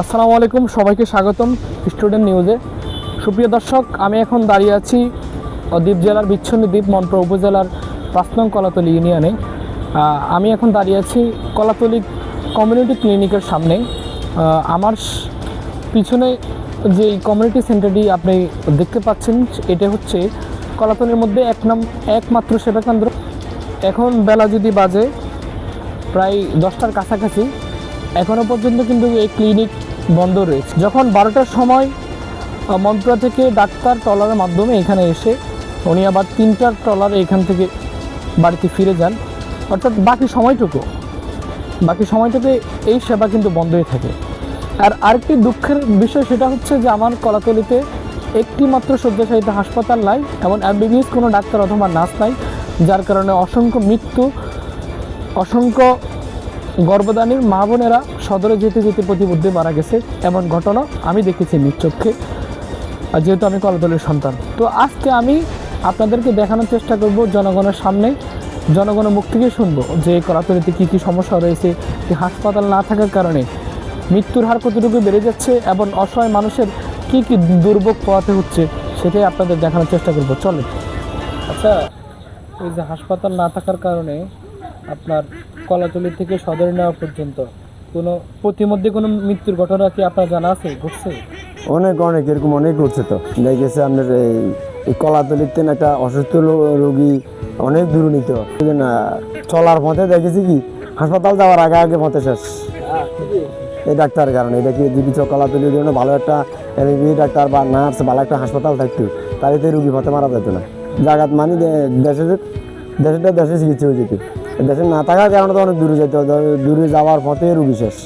আসসালামু আলাইকুম, সবাইকে স্বাগতম স্টুডেন্ট নিউজে। সুপ্রিয় দর্শক, আমি এখন দাঁড়িয়ে আছি দ্বীপ জেলার বিচ্ছন্নী দ্বীপ মন্ট্রা উপজেলার ৫ নং কলাতলী ইউনিয়নে। আমি এখন দাঁড়িয়ে আছি কলাতলী কমিউনিটি ক্লিনিকের সামনে। আমার পিছনে যে কমিউনিটি সেন্টারটি আপনি দেখতে পাচ্ছেন, এটা হচ্ছে কলাতলীর মধ্যে একমাত্র সেবাকেন্দ্র। এখন বেলা যদি বাজে প্রায় 10টার কাছাকাছি, এখনও পর্যন্ত কিন্তু এই ক্লিনিক বন্ধ রয়েছে। যখন 12টার সময় মন্ট্রা থেকে ডাক্তার ট্রলারের মাধ্যমে এখানে এসে উনি আবার 3টার ট্রলারে এখান থেকে বাড়িতে ফিরে যান, অর্থাৎ বাকি সময়টুকু এই সেবা কিন্তু বন্ধই থাকে। আর আরেকটি দুঃখের বিষয় সেটা হচ্ছে যে আমার কলাতলীতে একটি মাত্র শয্যাশায়িত হাসপাতাল নাই, এমন এমবিবিএস কোনো ডাক্তার অথবা নার্স নাই, যার কারণে অসংখ্য মৃত্যু, অসংখ্য গর্ভধানীর মা বোনেরা সদরে যেতে যেতে প্রতিমধ্যে মারা গেছে। এমন ঘটনা আমি দেখেছি নিজ চোখে, যেহেতু আমি কলাতলীর সন্তান। তো আজকে আমি আপনাদেরকে দেখানোর চেষ্টা করব জনগণের সামনে, জনগণের মুখ থেকে শুনবো যে কলাতলীতে কী কী সমস্যা রয়েছে, যে হাসপাতাল না থাকার কারণে মৃত্যুর হার কতটুকু বেড়ে যাচ্ছে এবং অসহায় মানুষের কী কী দুর্ভোগ পোহাতে হচ্ছে, সেটাই আপনাদের দেখানোর চেষ্টা করব। চলে। আচ্ছা, এই যে হাসপাতাল না থাকার কারণে আপনার কলাতলী থেকে সদরে নেওয়া পর্যন্ত কোনো প্রতিমধ্যে কোনো মৃত্যুর ঘটনা কি আপনার জানা আছে, ঘটছে? অনেক এরকম অনেক ঘটছে। তো দেখেছে আপনার এই কলাতলিতে একটা অসুস্থ রোগী অনেক দূর নিত না, চলার পথে দেখেছি কি হাসপাতাল যাওয়ার আগে পথে শেষ এই ডাক্তারের কারণে। এটা কি যদি কলাতলির জন্য ভালো একটা ডাক্তার বা নার্স, ভালো একটা হাসপাতাল থাকতো, তাহলে তো রুগী পথে মারা যেত না। জায়গাত মানে দেশে চিকিৎসা হয়ে যেত। দেশে না থাকার কারণে তো অনেক দূরে যেতে, দূরে যাওয়ার পথে রুগী শেষ।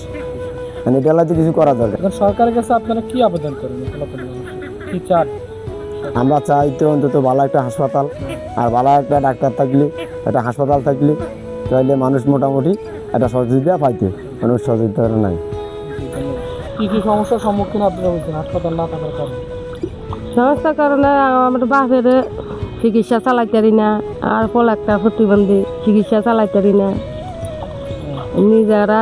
মানে এটা হলে তো কিছু করা দরকার। এখন সরকারের কাছে আপনারা কি আবেদন করেন, কি চান? আমরা চাই তো অন্তত ভালো একটা হাসপাতাল আর ভালো একটা ডাক্তার থাকলে, একটা হাসপাতাল থাকলে, তাহলে মানুষ মোটামুটি একটা সহযোগিতা পাইতে। মানুষ সহযোগিতা নাই। কি কি সমস্যার সম্মুখীন আপনারা হচ্ছেন হাসপাতাল না থাকার কারণে? সমস্যার কারণে আমার বাপের চিকিৎসা চালাইতে পারি না, আর ফল একটা প্রতিবন্ধী চিকিৎসা চালাইতে পারি না, নিজেরা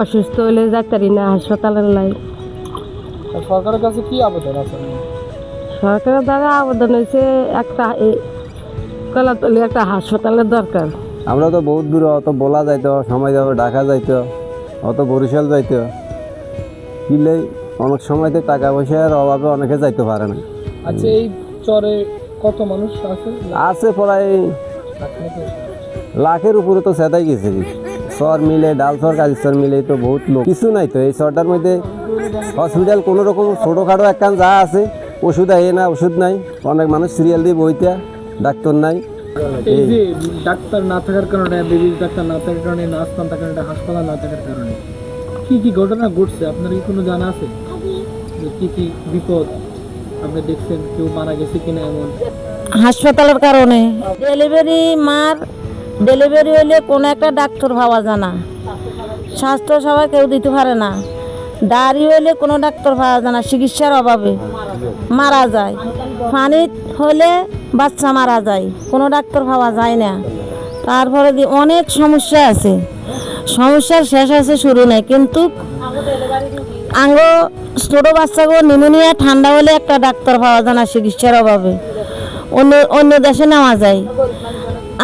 অসুস্থ হলে যাইতে পারি না হাসপাতালের লাই। সরকারের কাছে কি আবেদন আছে? সরকারের দ্বারা আবেদন হয়েছে একটা কলাতলী একটা হাসপাতালের দরকার। আমরা তো বহুত দূরে, অত বলা যাইতো, সময় যাবো ঢাকা যাইতো, অত বরিশাল যাইতো, কিনলে অনেক সময়তে টাকা পয়সার অভাবে অনেকে যাইতে পারে না। আচ্ছা, এই চরে কত মানুষ আছে প্রায় লাখের উপরে তো সেদাই গেছে। চর মিলে, ডাল চর, কাজি চর মিলে তো বহুত লোক। কিছু নাই তো এই চরটার মধ্যে হসপিটাল কোনো রকম ছোটোখাটো একখান যা আছে, ওষুধ আয়ে না, ওষুধ নাই। অনেক মানুষ সিরিয়াল দিয়ে বইতে, ডাক্তার নাই। এই যে ডাক্তার না থাকার কারণে, বিবিধ ডাক্তার না থাকার কারণে, নার্স না থাকার কারণে, হাসপাতাল না থাকার কারণে কি কি ঘটনা ঘটছে আপনার কি কোনো জানা আছে? কি কি বিপদ আপনি দেখছেন, কেউ মারা গেছে কিনা? এমন হাসপাতালের কারণে ডেলিভারি হলে কোনো একটা ডাক্তার পাওয়া যায় না, স্বাস্থ্য সেবা কেউ দিতে পারে না, দাঁড়ি হলে কোনো ডাক্তার পাওয়া যায় না, চিকিৎসার অভাবে মারা যায়, পানি হলে বাচ্চা মারা যায়, কোনো ডাক্তার পাওয়া যায় না। তারপরে অনেক সমস্যা আছে, সমস্যার শেষ আছে শুরু নেই। কিন্তু ছোটো বাচ্চাকে নিউমোনিয়া ঠান্ডা হলে একটা ডাক্তার পাওয়া যায় না চিকিৎসার অভাবে, অন্য দেশে নেওয়া যায়।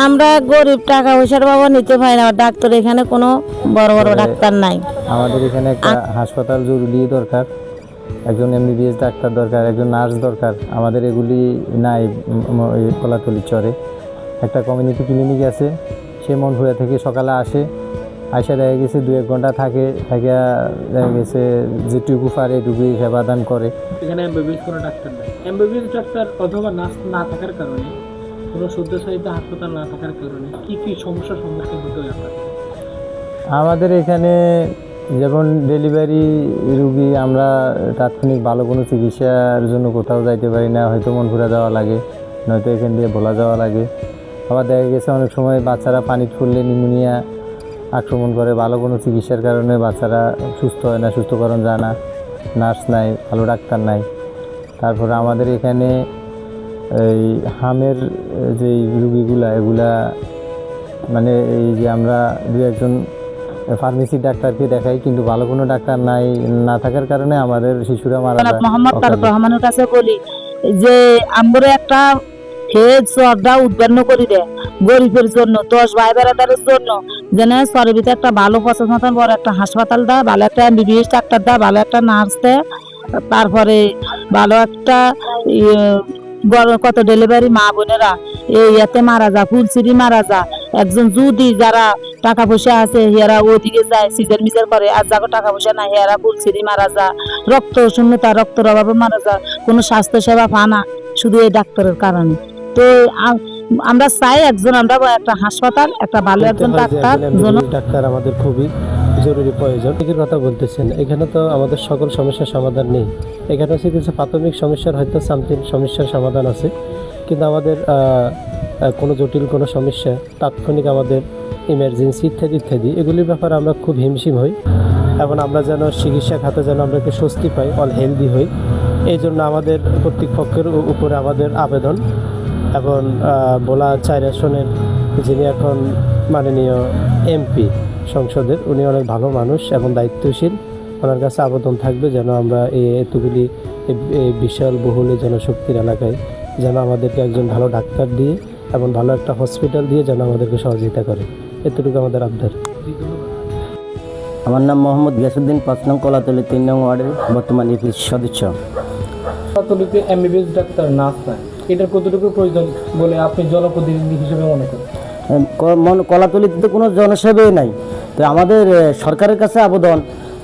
আমরা গরিব, টাকা পয়সার বাবা নিতে পারি না ডাক্তার, এখানে কোনো বড় বড় ডাক্তার নাই। আমাদের এখানে একটা হাসপাতাল জরুরি দরকার, একজন এমবিবিএস ডাক্তার দরকার, একজন নার্স দরকার। আমাদের এগুলি নাই। কলাতলী চরে একটা কমিউনিটি ক্লিনিক আছে, সে মনপুরা থেকে সকালে আসে, দেখা গেছে 2-1 ঘন্টা থাকিয়া দেখা গেছে যেটুকু পারে এটুকুই সেবাদান করে। এখানে এমবিবিএস কোনো ডাক্তার নেই। এমবিবিএস ডাক্তার অথবা নার্স না থাকার কারণে, কোনো শয্যাশায়িত হাসপাতাল না থাকার কারণে কি কি সমস্যার সম্মুখীন হতে হয় আপনাদের? আমাদের এখানে যেমন ডেলিভারি রুগী, আমরা তাৎক্ষণিক ভালো কোনো চিকিৎসার জন্য কোথাও যাইতে পারি না, হয়তো মনপুরা যাওয়া লাগে, নয়তো এখান দিয়ে ভোলা যাওয়া লাগে। আবার দেখা গেছে অনেক সময় বাচ্চারা পানি ফুললে নিউমোনিয়া আক্রমণ করে, ভালো কোনো চিকিৎসার কারণে বাচ্চারা সুস্থ হয় না, সুস্থকরণ যায় না, নার্স নাই, ভালো ডাক্তার নাই। তারপরে আমাদের এখানে এই হামের যে রুগীগুলা, এগুলা মানে এই যে আমরা 2-1 জন ফার্মেসি ডাক্তারকে দেখাই, কিন্তু ভালো কোনো ডাক্তার না থাকার কারণে আমাদের শিশুরা মারা যায়। মোহাম্মদ তারেক রহমানের কাছে বলি যে আমরা একটা হেড সরটা উদ্বন্ন করে দেয় গরিবের জন্য, 10 ভাই বেড়াদারের জন্য, যেন সরবিতে একটা ভালো 50 মতন বড় একটা হাসপাতাল দেয়, ভালো একটা MBBS ডাক্তার দেয়, ভালো একটা নার্স দেয়, তারপরে ভালো একটা কত ডেলিভারি মা বোনেরা এই এতে মারা যা, ফুলসিরি মারা যা। একজন যদি যারা টাকা পয়সা আছে হেরা ওদিকে যায় সিজার মিজার করে, আর যাকে টাকা পয়সা না হেরা ফুলসিরি মারা যা, রক্ত শূন্যতা, রক্তের অভাবে মারা যা, কোনো স্বাস্থ্য সেবা পানা শুধু এই ডাক্তারের কারণে। তো আমরা চাই আমরা একটা হাসপাতাল, একটা ভালো একজন ডাক্তার ডাক্তার আমাদের খুবই জরুরি প্রয়োজন। এর কথা বলতেছেন, এখানে তো আমাদের সকল সমস্যার সমাধান নেই। এখানে হচ্ছে কিছু প্রাথমিক সমস্যার হয়তো সামথিং সমস্যার সমাধান আছে, কিন্তু আমাদের কোনো জটিল কোনো সমস্যা, তাৎক্ষণিক আমাদের ইমার্জেন্সি ইত্যাদি এগুলির ব্যাপারে আমরা খুব হিমশিম হই, এবং আমরা যেন চিকিৎসা খাতে যেন আমরা একটু স্বস্তি পাই, অল হেলদি হই। এই জন্য আমাদের কর্তৃপক্ষের উপরে আমাদের আবেদন, এবং ভোলা 4 আসনের যিনি এখন মাননীয় MP সংসদের, উনি অনেক ভালো মানুষ এবং দায়িত্বশীল। ওনার কাছে আবেদন থাকবে যেন আমরা এতগুলি বিশাল বহুল জনশক্তির এলাকায় যেন আমাদেরকে একজন ভালো ডাক্তার দিয়ে এবং ভালো একটা হসপিটাল দিয়ে যেন আমাদেরকে সহযোগিতা করে, এতটুকু আমাদের আবদার। আমার নাম মোহাম্মদ গিয়াসউদ্দিন, 5 নং কলাতলী 3 নং ওয়ার্ডের বর্তমান ইউপি সদস্য। কলাতলীতে MBBS ডাক্তার নার্স নাই, এটার কতটুকু প্রয়োজন বলে আপনি জনপ্রতিনিধি হিসেবে মনে করেন? কলাতলীতে তো কোনো জনসেবাই নাই। তো আমাদের সরকারের কাছে আবেদন,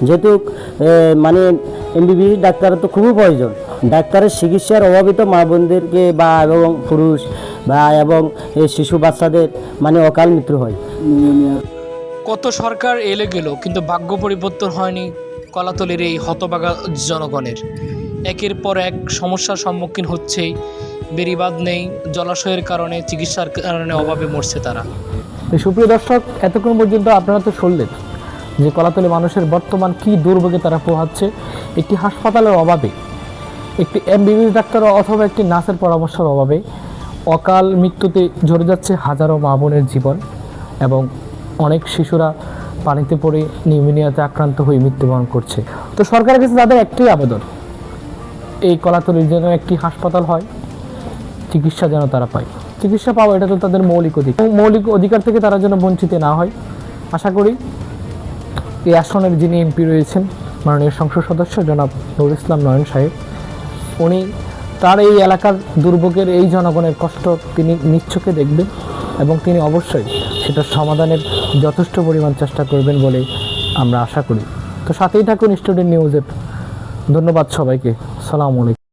যেহেতু মানে MBBS ডাক্তারের তো খুবই প্রয়োজন। ডাক্তারের চিকিৎসার অভাবে তো মা বোনদেরকে বা এবং পুরুষ বা এবং শিশু বাচ্চাদের মানে অকাল মৃত্যু হয়। কত সরকার এলে গেল, কিন্তু ভাগ্য পরিবর্তন হয়নি কলাতলীর এই হতভাগা জনগণের। একের পর এক সমস্যার সম্মুখীন হচ্ছেই, বেড়িবাঁধ নেই, জলাশয়ের কারণে, চিকিৎসার কারণে অভাবে মরছে তারা। সুপ্রিয় দর্শক, এতক্ষণ পর্যন্ত আপনারা তো শুনলেন যে কলাতলী মানুষের বর্তমান কি দুর্ভোগে তারা পোহাচ্ছে। একটি হাসপাতালের অভাবে, একটি MBBS ডাক্তার অথবা একটি নার্সের পরামর্শের অভাবে অকাল মৃত্যুতে ঝরে যাচ্ছে হাজারো মা বোনের জীবন, এবং অনেক শিশুরা পানিতে পড়ে নিউমোনিয়াতে আক্রান্ত হয়ে মৃত্যুবরণ করছে। তো সরকারের কাছে তাদের একটাই আবেদন, এই কলাতলীর যেন একটি হাসপাতাল হয়, চিকিৎসা যেন তারা পায়। চিকিৎসা পাওয়া এটা তো তাদের মৌলিক অধিকার থেকে তারা যেন বঞ্চিত না হয়। আশা করি এই আসনের যিনি MP রয়েছেন, মাননীয় সংসদ সদস্য জনাব নুর ইসলাম নয়ন সাহেব, উনি তার এই এলাকার দুর্ভোগের এই জনগণের কষ্ট তিনি নিশ্চোখে দেখবেন, এবং তিনি অবশ্যই সেটার সমাধানের যথেষ্ট পরিমাণ চেষ্টা করবেন বলে আমরা আশা করি। তো সাথেই থাকুন স্টুডেন্ট নিউজের। ধন্যবাদ সবাইকে। আসসালামু আলাইকুম।